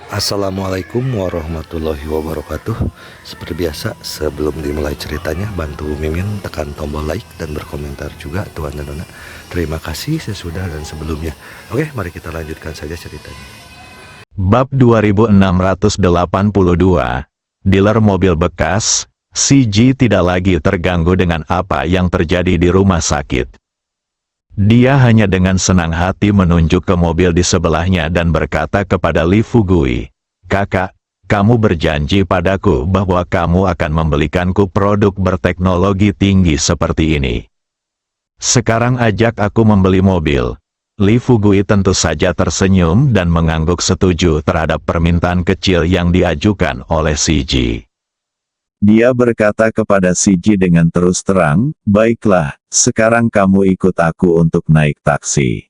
Assalamualaikum warahmatullahi wabarakatuh. Seperti biasa, sebelum dimulai ceritanya, bantu Mimin tekan tombol like dan berkomentar juga, Tuan dan Nona. Terima kasih sesudah dan sebelumnya. Oke, mari kita lanjutkan saja ceritanya. Bab 2682, Dealer Mobil Bekas. CG tidak lagi terganggu dengan apa yang terjadi di rumah sakit. Dia hanya dengan senang hati menunjuk ke mobil di sebelahnya dan berkata kepada Li Fugui, "Kakak, kamu berjanji padaku bahwa kamu akan membelikanku produk berteknologi tinggi seperti ini. Sekarang ajak aku membeli mobil." Li Fugui tentu saja tersenyum dan mengangguk setuju terhadap permintaan kecil yang diajukan oleh CG. Dia berkata kepada CG dengan terus terang, "Baiklah, sekarang kamu ikut aku untuk naik taksi."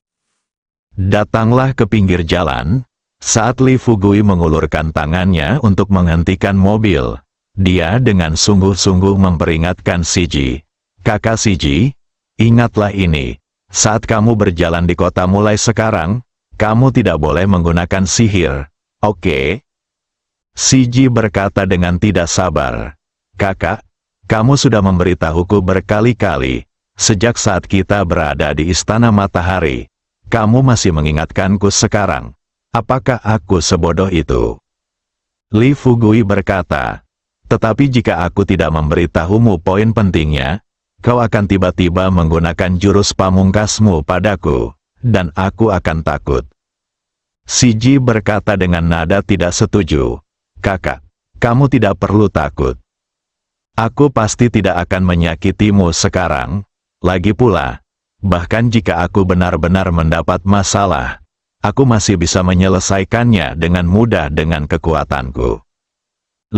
Datanglah ke pinggir jalan. Saat Li Fugui mengulurkan tangannya untuk menghentikan mobil, dia dengan sungguh-sungguh memperingatkan CG, "Kakak CG, ingatlah ini. Saat kamu berjalan di kota mulai sekarang, kamu tidak boleh menggunakan sihir, oke?" CG berkata dengan tidak sabar, "Kakak, kamu sudah memberitahuku berkali-kali, sejak saat kita berada di Istana Matahari. Kamu masih mengingatkanku sekarang. Apakah aku sebodoh itu?" Li Fugui berkata, "Tetapi jika aku tidak memberitahumu poin pentingnya, kau akan tiba-tiba menggunakan jurus pamungkasmu padaku, dan aku akan takut." CG berkata dengan nada tidak setuju, "Kakak, kamu tidak perlu takut. Aku pasti tidak akan menyakitimu sekarang. Lagi pula, bahkan jika aku benar-benar mendapat masalah, aku masih bisa menyelesaikannya dengan mudah dengan kekuatanku."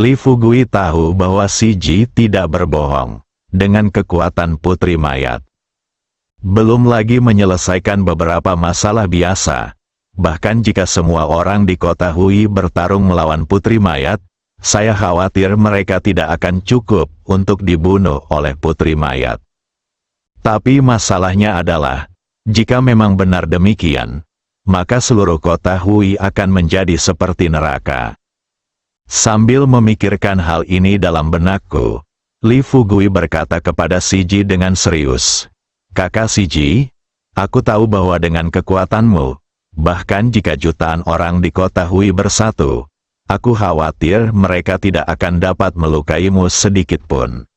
Li Fugui tahu bahwa CG tidak berbohong dengan kekuatan putri mayat. Belum lagi menyelesaikan beberapa masalah biasa. Bahkan jika semua orang di kota Hui bertarung melawan putri mayat, saya khawatir mereka tidak akan cukup untuk dibunuh oleh putri mayat. Tapi masalahnya adalah, jika memang benar demikian, maka seluruh kota Hui akan menjadi seperti neraka. Sambil memikirkan hal ini dalam benakku, Li Fugui berkata kepada CG dengan serius, "Kakak CG, aku tahu bahwa dengan kekuatanmu, bahkan jika jutaan orang di kota Hui bersatu, aku khawatir mereka tidak akan dapat melukaimu sedikit pun.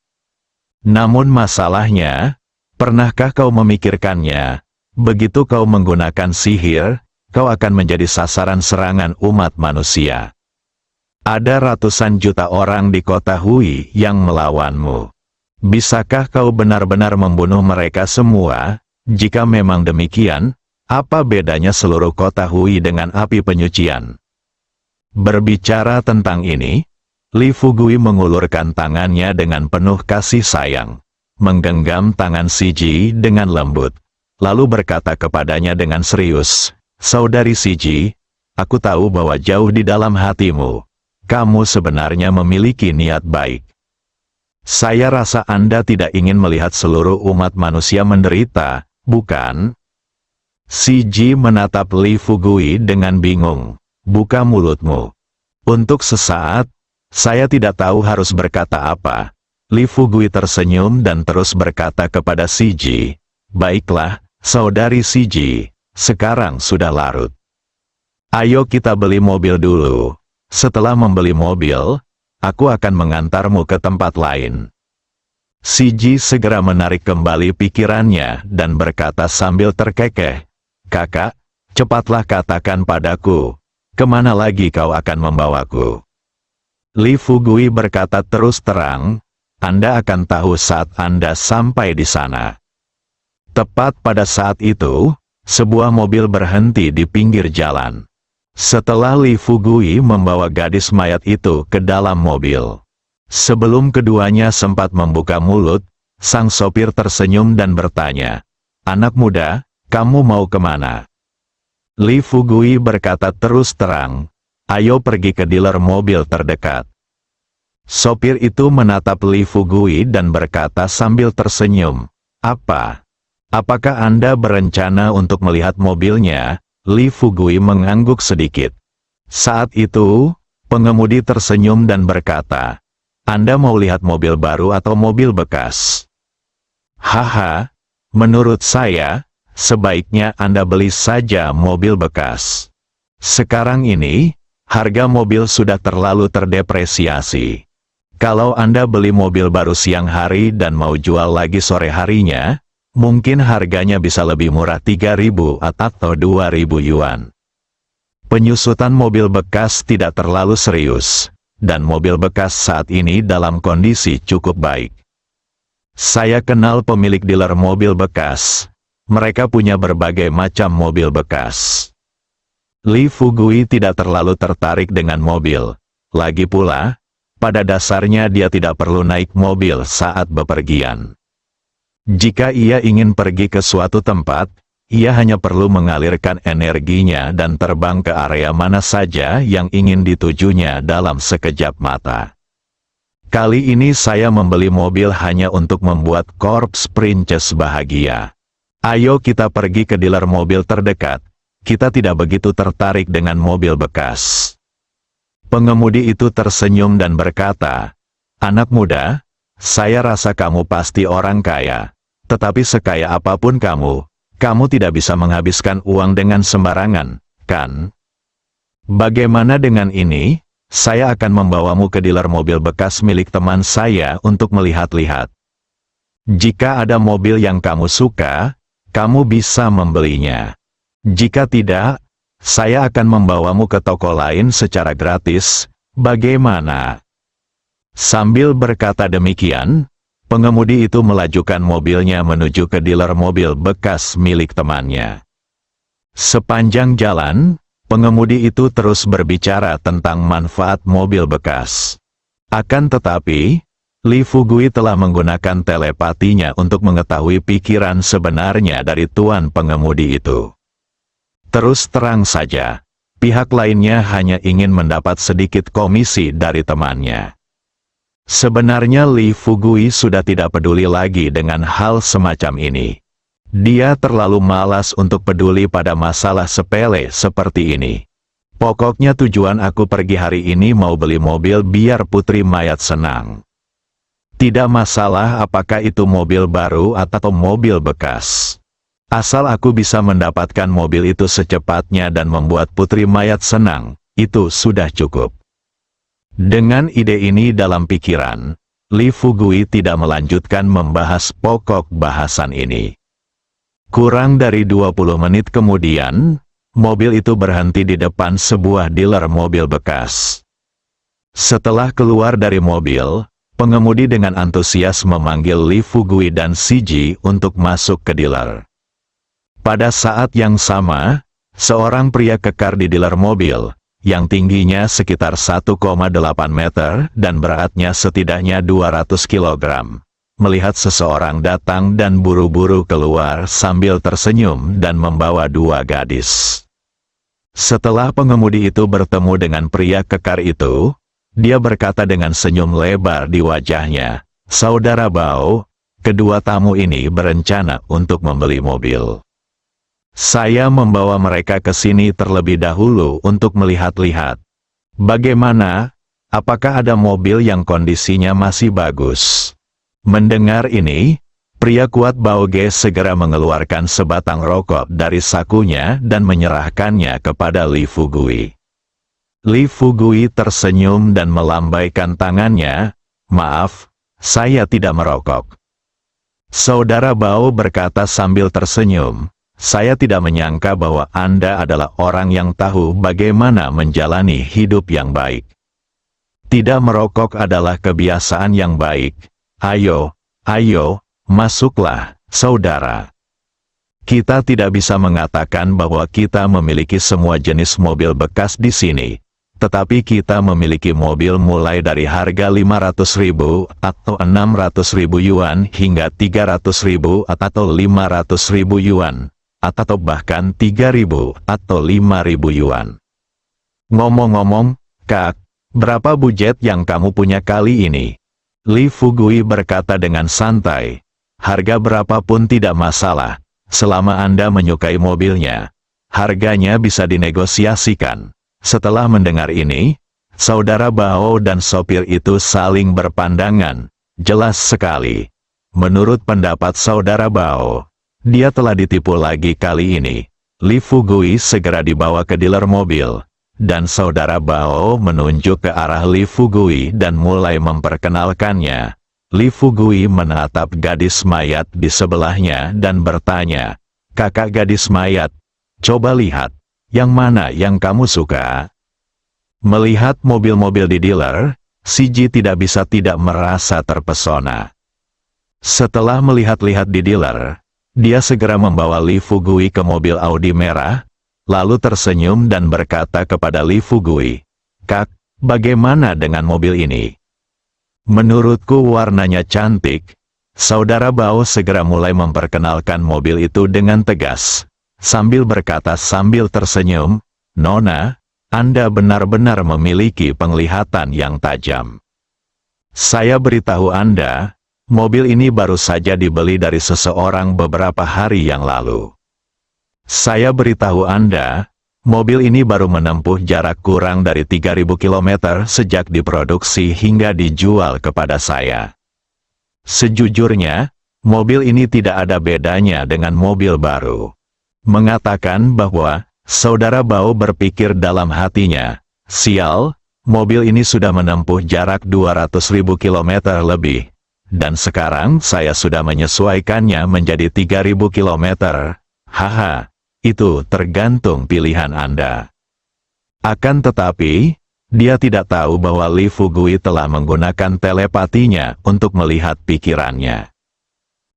Namun masalahnya, pernahkah kau memikirkannya, begitu kau menggunakan sihir, kau akan menjadi sasaran serangan umat manusia. Ada ratusan juta orang di kota Hui yang melawanmu. Bisakah kau benar-benar membunuh mereka semua? Jika memang demikian, apa bedanya seluruh kota Hui dengan api penyucian?" Berbicara tentang ini, Li Fugui mengulurkan tangannya dengan penuh kasih sayang, menggenggam tangan CG dengan lembut, lalu berkata kepadanya dengan serius, "Saudari CG, aku tahu bahwa jauh di dalam hatimu, kamu sebenarnya memiliki niat baik. Saya rasa Anda tidak ingin melihat seluruh umat manusia menderita, bukan?" CG menatap Li Fugui dengan bingung. "Buka mulutmu." Untuk sesaat, saya tidak tahu harus berkata apa. Li Fugui tersenyum dan terus berkata kepada CG, "Baiklah, saudari CG, sekarang sudah larut. Ayo kita beli mobil dulu. Setelah membeli mobil, aku akan mengantarmu ke tempat lain." CG segera menarik kembali pikirannya dan berkata sambil terkekeh, "Kakak, cepatlah katakan padaku, kemana lagi kau akan membawaku?" Li Fugui berkata terus terang, "Anda akan tahu saat Anda sampai di sana." Tepat pada saat itu, sebuah mobil berhenti di pinggir jalan. Setelah Li Fugui membawa gadis mayat itu ke dalam mobil, sebelum keduanya sempat membuka mulut, sang sopir tersenyum dan bertanya, "Anak muda, kamu mau kemana?" Li Fugui berkata terus terang, "Ayo pergi ke dealer mobil terdekat." Sopir itu menatap Li Fugui dan berkata sambil tersenyum, Apakah Anda berencana untuk melihat mobilnya?" Li Fugui mengangguk sedikit. Saat itu, pengemudi tersenyum dan berkata, "Anda mau lihat mobil baru atau mobil bekas?" "Haha, menurut saya, sebaiknya Anda beli saja mobil bekas. Sekarang ini, harga mobil sudah terlalu terdepresiasi. Kalau Anda beli mobil baru siang hari dan mau jual lagi sore harinya, mungkin harganya bisa lebih murah 3.000 atau 2.000 yuan. Penyusutan mobil bekas tidak terlalu serius, dan mobil bekas saat ini dalam kondisi cukup baik. Saya kenal pemilik dealer mobil bekas. Mereka punya berbagai macam mobil bekas." Li Fugui tidak terlalu tertarik dengan mobil. Lagi pula, pada dasarnya dia tidak perlu naik mobil saat bepergian. Jika ia ingin pergi ke suatu tempat, ia hanya perlu mengalirkan energinya dan terbang ke area mana saja yang ingin ditujunya dalam sekejap mata. Kali ini saya membeli mobil hanya untuk membuat Korps Princess bahagia. Ayo kita pergi ke dealer mobil terdekat. Kita tidak begitu tertarik dengan mobil bekas. Pengemudi itu tersenyum dan berkata, "Anak muda, saya rasa kamu pasti orang kaya. Tetapi sekaya apapun kamu tidak bisa menghabiskan uang dengan sembarangan, kan? Bagaimana dengan ini? Saya akan membawamu ke dealer mobil bekas milik teman saya untuk melihat-lihat. Jika ada mobil yang kamu suka, kamu bisa membelinya. Jika tidak, saya akan membawamu ke toko lain secara gratis, bagaimana?" Sambil berkata demikian, pengemudi itu melajukan mobilnya menuju ke dealer mobil bekas milik temannya. Sepanjang jalan, pengemudi itu terus berbicara tentang manfaat mobil bekas. Akan tetapi, Li Fugui telah menggunakan telepatinya untuk mengetahui pikiran sebenarnya dari tuan pengemudi itu. Terus terang saja, pihak lainnya hanya ingin mendapat sedikit komisi dari temannya. Sebenarnya Li Fugui sudah tidak peduli lagi dengan hal semacam ini. Dia terlalu malas untuk peduli pada masalah sepele seperti ini. Pokoknya tujuan aku pergi hari ini mau beli mobil biar putri mayat senang. Tidak masalah apakah itu mobil baru atau mobil bekas. Asal aku bisa mendapatkan mobil itu secepatnya dan membuat putri mayat senang, itu sudah cukup. Dengan ide ini dalam pikiran, Li Fugui tidak melanjutkan membahas pokok bahasan ini. Kurang dari 20 menit kemudian, mobil itu berhenti di depan sebuah dealer mobil bekas. Setelah keluar dari mobil, pengemudi dengan antusias memanggil Li Fugui dan Siji untuk masuk ke dealer. Pada saat yang sama, seorang pria kekar di dealer mobil, yang tingginya sekitar 1,8 meter dan beratnya setidaknya 200 kilogram, melihat seseorang datang dan buru-buru keluar sambil tersenyum dan membawa dua gadis. Setelah pengemudi itu bertemu dengan pria kekar itu, dia berkata dengan senyum lebar di wajahnya, "Saudara Bao, kedua tamu ini berencana untuk membeli mobil. Saya membawa mereka ke sini terlebih dahulu untuk melihat-lihat. Bagaimana? Apakah ada mobil yang kondisinya masih bagus?" Mendengar ini, pria kuat Baoge segera mengeluarkan sebatang rokok dari sakunya dan menyerahkannya kepada Li Fugui. Li Fugui tersenyum dan melambaikan tangannya, "Maaf, saya tidak merokok." Saudara Bao berkata sambil tersenyum, "Saya tidak menyangka bahwa Anda adalah orang yang tahu bagaimana menjalani hidup yang baik. Tidak merokok adalah kebiasaan yang baik. Ayo, masuklah, saudara. Kita tidak bisa mengatakan bahwa kita memiliki semua jenis mobil bekas di sini, tetapi kita memiliki mobil mulai dari harga 500.000 atau 600.000 yuan hingga 300.000 atau 500.000 yuan. Atau bahkan 3.000 atau 5.000 yuan. Ngomong-ngomong, Kak, berapa budget yang kamu punya kali ini?" Li Fugui berkata dengan santai, "Harga berapapun tidak masalah, selama Anda menyukai mobilnya. Harganya bisa dinegosiasikan. Setelah mendengar ini, Saudara Bao dan sopir itu saling berpandangan. Jelas sekali. Menurut pendapat Saudara Bao, dia telah ditipu lagi kali ini. Li Fugui segera dibawa ke dealer mobil, dan Saudara Bao menunjuk ke arah Li Fugui dan mulai memperkenalkannya. Li Fugui menatap gadis mayat di sebelahnya dan bertanya, "Kakak gadis mayat, coba lihat, yang mana yang kamu suka?" Melihat mobil-mobil di dealer, CG tidak bisa tidak merasa terpesona. Setelah melihat-lihat di dealer, dia segera membawa Li Fugui ke mobil Audi merah, lalu tersenyum dan berkata kepada Li Fugui, "Kak, bagaimana dengan mobil ini? Menurutku warnanya cantik." Saudara Bao segera mulai memperkenalkan mobil itu dengan tegas, sambil berkata sambil tersenyum, "Nona, Anda benar-benar memiliki penglihatan yang tajam. Saya beritahu Anda, mobil ini baru saja dibeli dari seseorang beberapa hari yang lalu. Saya beritahu Anda, mobil ini baru menempuh jarak kurang dari 3.000 km sejak diproduksi hingga dijual kepada saya. Sejujurnya, mobil ini tidak ada bedanya dengan mobil baru." Mengatakan bahwa, Saudara Bao berpikir dalam hatinya, "Sial, mobil ini sudah menempuh jarak 200.000 km lebih. Dan sekarang saya sudah menyesuaikannya menjadi 3.000 km. Haha, itu tergantung pilihan Anda." Akan tetapi, dia tidak tahu bahwa Li Fugui telah menggunakan telepatinya untuk melihat pikirannya.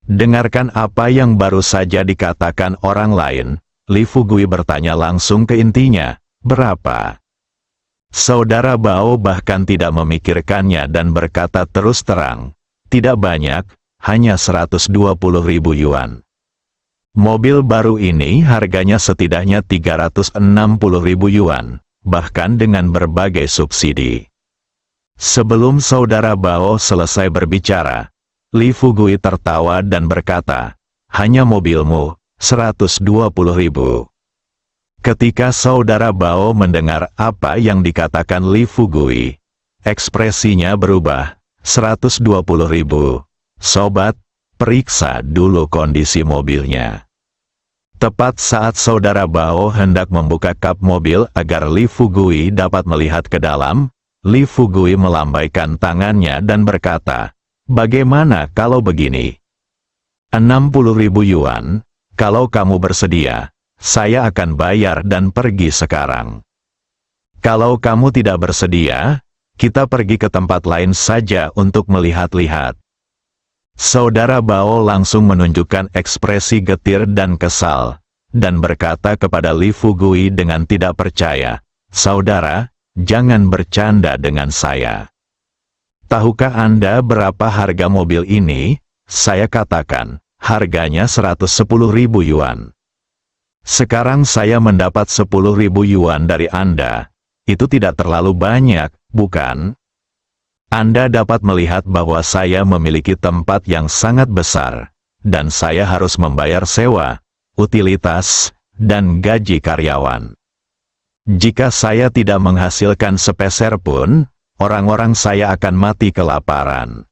Dengarkan apa yang baru saja dikatakan orang lain. Li Fugui bertanya langsung ke intinya, "Berapa?" Saudara Bao bahkan tidak memikirkannya dan berkata terus terang, "Tidak banyak, hanya 120.000 yuan. Mobil baru ini harganya setidaknya 360.000 yuan, bahkan dengan berbagai subsidi." Sebelum Saudara Bao selesai berbicara, Li Fugui tertawa dan berkata, "Hanya mobilmu, 120.000. Ketika Saudara Bao mendengar apa yang dikatakan Li Fugui, ekspresinya berubah. 120.000. Sobat, periksa dulu kondisi mobilnya. Tepat saat Saudara Bao hendak membuka kap mobil agar Li Fugui dapat melihat ke dalam, Li Fugui melambaikan tangannya dan berkata, "Bagaimana kalau begini? 60.000 yuan. Kalau kamu bersedia, saya akan bayar dan pergi sekarang. Kalau kamu tidak bersedia, kita pergi ke tempat lain saja untuk melihat-lihat." Saudara Bao langsung menunjukkan ekspresi getir dan kesal, dan berkata kepada Li Fugui dengan tidak percaya, "Saudara, jangan bercanda dengan saya. Tahukah Anda berapa harga mobil ini?" Saya katakan, "Harganya 110.000 yuan. Sekarang saya mendapat 10.000 yuan dari Anda. Itu tidak terlalu banyak, bukan? Anda dapat melihat bahwa saya memiliki tempat yang sangat besar, dan saya harus membayar sewa, utilitas, dan gaji karyawan. Jika saya tidak menghasilkan sepeser pun, orang-orang saya akan mati kelaparan."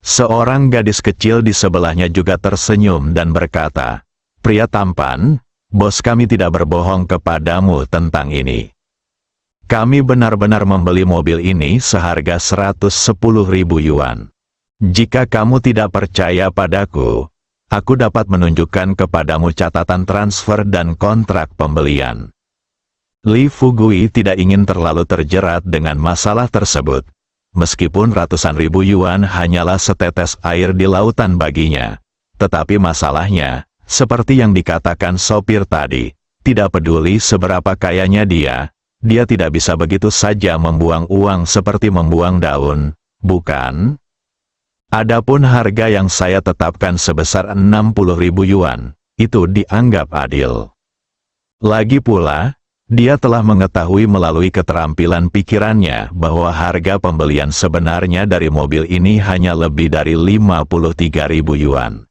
Seorang gadis kecil di sebelahnya juga tersenyum dan berkata, "Pria tampan, bos kami tidak berbohong kepadamu tentang ini. Kami benar-benar membeli mobil ini seharga 110.000 yuan. Jika kamu tidak percaya padaku, aku dapat menunjukkan kepadamu catatan transfer dan kontrak pembelian." Li Fugui tidak ingin terlalu terjerat dengan masalah tersebut. Meskipun ratusan ribu yuan hanyalah setetes air di lautan baginya. Tetapi masalahnya, seperti yang dikatakan sopir tadi, tidak peduli seberapa kayanya dia tidak bisa begitu saja membuang uang seperti membuang daun, bukan? Adapun harga yang saya tetapkan sebesar 60.000 yuan, itu dianggap adil. Lagi pula, dia telah mengetahui melalui keterampilan pikirannya bahwa harga pembelian sebenarnya dari mobil ini hanya lebih dari 53.000 yuan.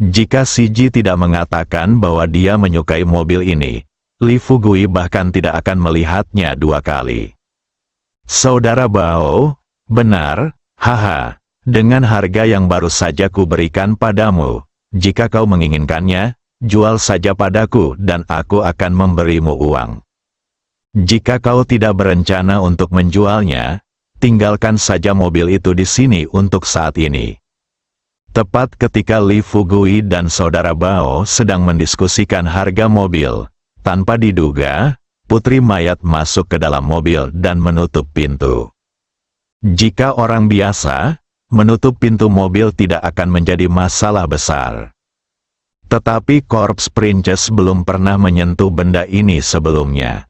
Jika CG tidak mengatakan bahwa dia menyukai mobil ini, Li Fugui bahkan tidak akan melihatnya dua kali. Saudara Bao, benar, haha, dengan harga yang baru saja kuberikan padamu, jika kau menginginkannya, jual saja padaku dan aku akan memberimu uang. Jika kau tidak berencana untuk menjualnya, tinggalkan saja mobil itu di sini untuk saat ini. Tepat ketika Li Fugui dan saudara Bao sedang mendiskusikan harga mobil, tanpa diduga, Putri Mayat masuk ke dalam mobil dan menutup pintu. Jika orang biasa, menutup pintu mobil tidak akan menjadi masalah besar. Tetapi Corpse Princess belum pernah menyentuh benda ini sebelumnya.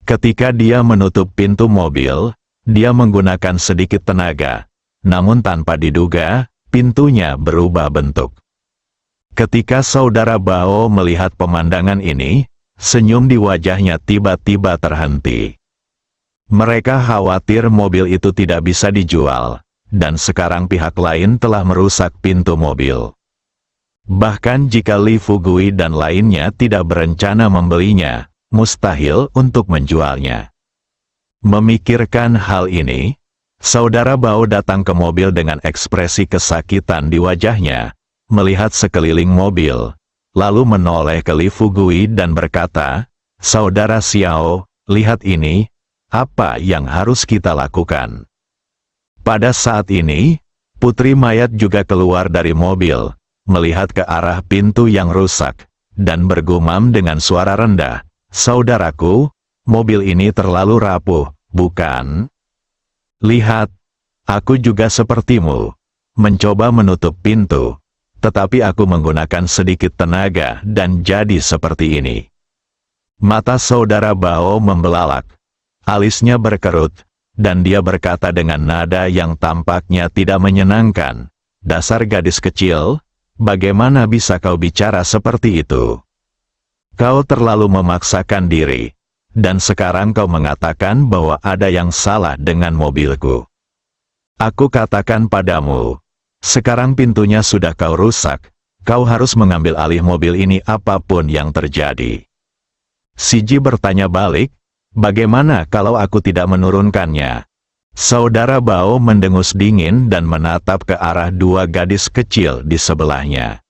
Ketika dia menutup pintu mobil, dia menggunakan sedikit tenaga, namun tanpa diduga, pintunya berubah bentuk. Ketika saudara Bao melihat pemandangan ini, senyum di wajahnya tiba-tiba terhenti. Mereka khawatir mobil itu tidak bisa dijual, dan sekarang pihak lain telah merusak pintu mobil. Bahkan jika Li Fugui dan lainnya tidak berencana membelinya, mustahil untuk menjualnya. Memikirkan hal ini, saudara Bao datang ke mobil dengan ekspresi kesakitan di wajahnya, melihat sekeliling mobil, lalu menoleh ke Li Fugui dan berkata, "Saudara Xiao, lihat ini, apa yang harus kita lakukan?" Pada saat ini, Putri Mayat juga keluar dari mobil, melihat ke arah pintu yang rusak, dan bergumam dengan suara rendah, "Saudaraku, mobil ini terlalu rapuh, bukan? Lihat, aku juga sepertimu, mencoba menutup pintu, tetapi aku menggunakan sedikit tenaga dan jadi seperti ini." Mata saudara Bao membelalak, alisnya berkerut, dan dia berkata dengan nada yang tampaknya tidak menyenangkan, "Dasar gadis kecil, bagaimana bisa kau bicara seperti itu? Kau terlalu memaksakan diri. Dan sekarang kau mengatakan bahwa ada yang salah dengan mobilku. Aku katakan padamu, sekarang pintunya sudah kau rusak, kau harus mengambil alih mobil ini apapun yang terjadi." Siji bertanya balik, "Bagaimana kalau aku tidak menurunkannya?" Saudara Bao mendengus dingin dan menatap ke arah dua gadis kecil di sebelahnya.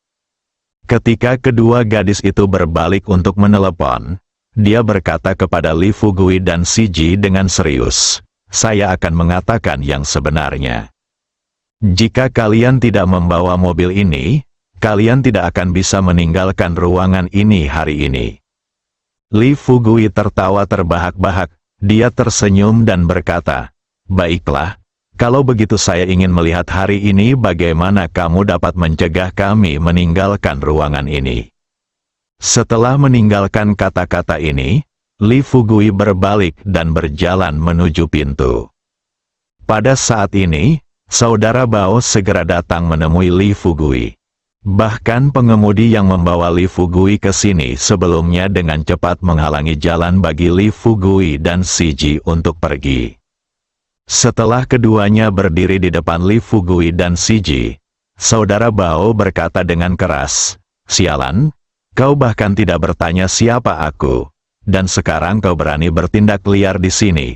Ketika kedua gadis itu berbalik untuk menelepon, dia berkata kepada Li Fugui dan Siji dengan serius, "Saya akan mengatakan yang sebenarnya. Jika kalian tidak membawa mobil ini, kalian tidak akan bisa meninggalkan ruangan ini hari ini." Li Fugui tertawa terbahak-bahak, dia tersenyum dan berkata, "Baiklah, kalau begitu saya ingin melihat hari ini bagaimana kamu dapat mencegah kami meninggalkan ruangan ini." Setelah meninggalkan kata-kata ini, Li Fugui berbalik dan berjalan menuju pintu. Pada saat ini, saudara Bao segera datang menemui Li Fugui. Bahkan pengemudi yang membawa Li Fugui ke sini sebelumnya dengan cepat menghalangi jalan bagi Li Fugui dan Siji untuk pergi. Setelah keduanya berdiri di depan Li Fugui dan Siji, saudara Bao berkata dengan keras, "Sialan, kau bahkan tidak bertanya siapa aku, dan sekarang kau berani bertindak liar di sini.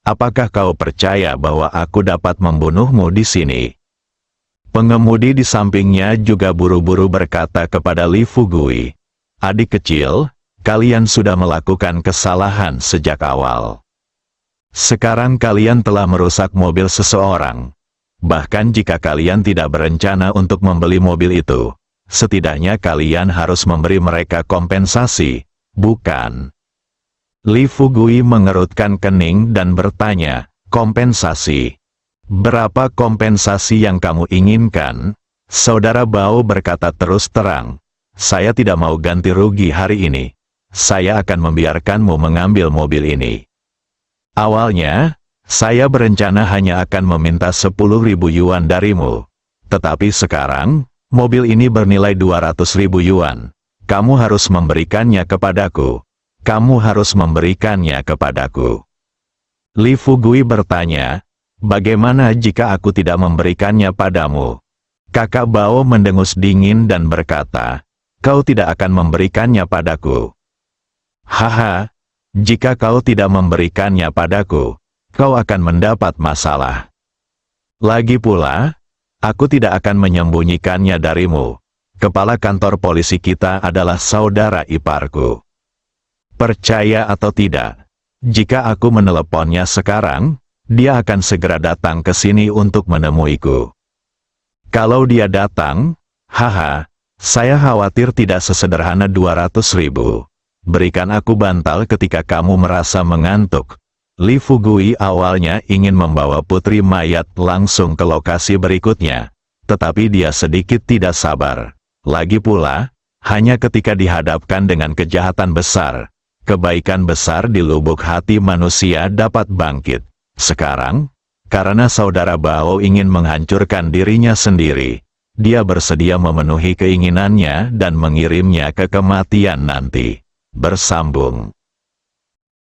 Apakah kau percaya bahwa aku dapat membunuhmu di sini?" Pengemudi di sampingnya juga buru-buru berkata kepada Li Fugui, "Adik kecil, kalian sudah melakukan kesalahan sejak awal. Sekarang kalian telah merusak mobil seseorang. Bahkan jika kalian tidak berencana untuk membeli mobil itu, setidaknya kalian harus memberi mereka kompensasi, bukan?" Li Fugui mengerutkan kening dan bertanya, "Kompensasi? Berapa kompensasi yang kamu inginkan?" Saudara Bao berkata terus terang, "Saya tidak mau ganti rugi hari ini. Saya akan membiarkanmu mengambil mobil ini. Awalnya, saya berencana hanya akan meminta 10.000 yuan darimu. Tetapi sekarang, mobil ini bernilai 200.000 yuan. Kamu harus memberikannya kepadaku. Kamu harus memberikannya kepadaku." Li Fugui bertanya, "Bagaimana jika aku tidak memberikannya padamu?" Kakak Bao mendengus dingin dan berkata, "Kau tidak akan memberikannya padaku." "Haha, Jika kau tidak memberikannya padaku, kau akan mendapat masalah. Lagi pula, aku tidak akan menyembunyikannya darimu. Kepala kantor polisi kita adalah saudara iparku. Percaya atau tidak, jika aku meneleponnya sekarang, dia akan segera datang ke sini untuk menemuiku. Kalau dia datang, haha, saya khawatir tidak sesederhana 200.000. Berikan aku bantal ketika kamu merasa mengantuk. Li Fugui awalnya ingin membawa putri mayat langsung ke lokasi berikutnya, tetapi dia sedikit tidak sabar. Lagi pula, hanya ketika dihadapkan dengan kejahatan besar, kebaikan besar di lubuk hati manusia dapat bangkit. Sekarang, karena saudara Bao ingin menghancurkan dirinya sendiri, dia bersedia memenuhi keinginannya dan mengirimnya ke kematian nanti. Bersambung.